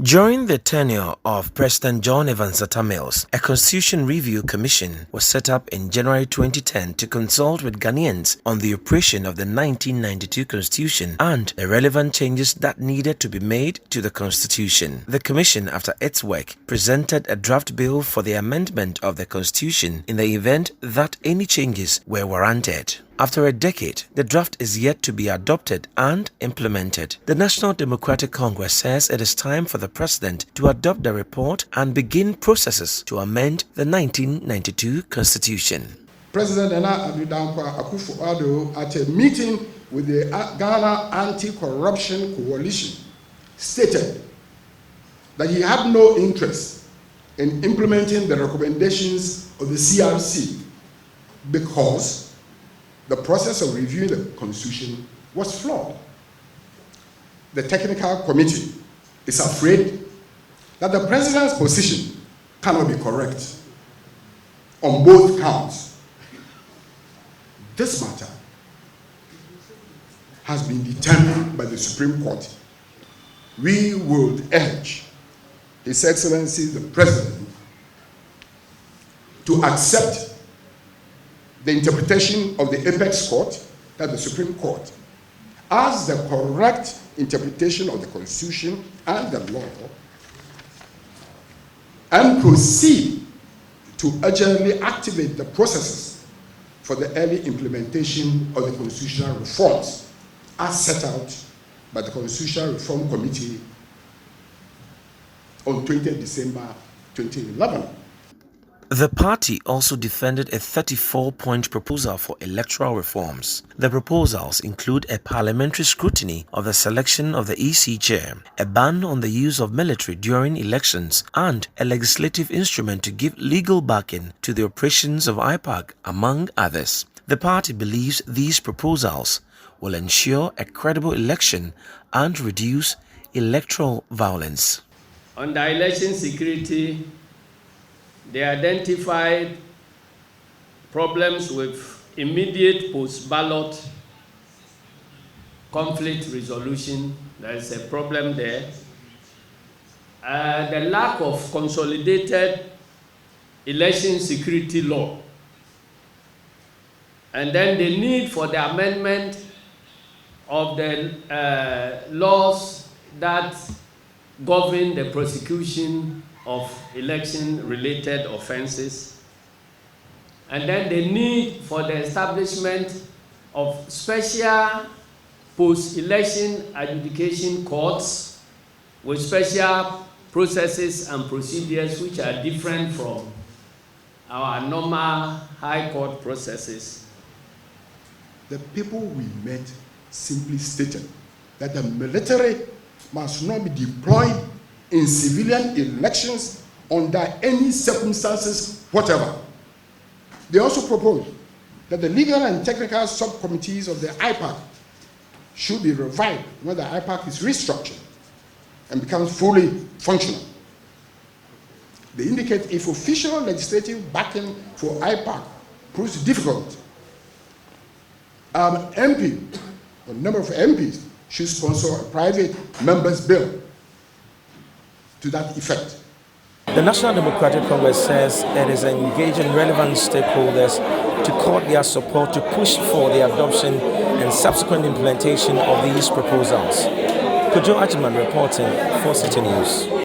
During the tenure of President John Evans Atta Mills, a Constitution Review Commission was set up in January 2010 to consult with Ghanaians on the operation of the 1992 Constitution and the relevant changes that needed to be made to the Constitution. The Commission, after its work, presented a draft bill for the amendment of the Constitution in the event that any changes were warranted. After a decade, the draft is yet to be adopted and implemented. The National Democratic Congress says it is time for the President to adopt the report and begin processes to amend the 1992 Constitution. President Nana Addo Akufo-Addo, at a meeting with the Ghana Anti-Corruption Coalition, stated that he had no interest in implementing the recommendations of the CRC because the process of reviewing the Constitution was flawed. The technical committee is afraid that the President's position cannot be correct on both counts. This matter has been determined by the Supreme Court. We would urge His Excellency the President to accept the interpretation of the Apex Court, that the Supreme Court, as the correct interpretation of the Constitution and the law, and proceed to urgently activate the processes for the early implementation of the constitutional reforms as set out by the Constitutional Reform Committee on 20th December 2011. The party also defended a 34-point proposal for electoral reforms. The proposals include a parliamentary scrutiny of the selection of the EC chair, a ban on the use of military during elections, and a legislative instrument to give legal backing to the operations of IPAC, among others. The party believes these proposals will ensure a credible election and reduce electoral violence. Under election security, they identified problems with immediate post-ballot conflict resolution. There is a problem there. The lack of consolidated election security law. And then the need for the amendment of the laws that govern the prosecution of election-related offenses, and then the need for the establishment of special post-election adjudication courts with special processes and procedures which are different from our normal high court processes. The people we met simply stated that the military must not be deployed in civilian elections under any circumstances whatever. They also proposed that the legal and technical subcommittees of the IPAC should be revived when the IPAC is restructured and becomes fully functional. They indicate if official legislative backing for IPAC proves difficult, MP, a number of MPs, should sponsor a private members' bill to that effect. The National Democratic Congress says it is engaging relevant stakeholders to court their support to push for the adoption and subsequent implementation of these proposals. Kojo Achiman reporting for Citi News.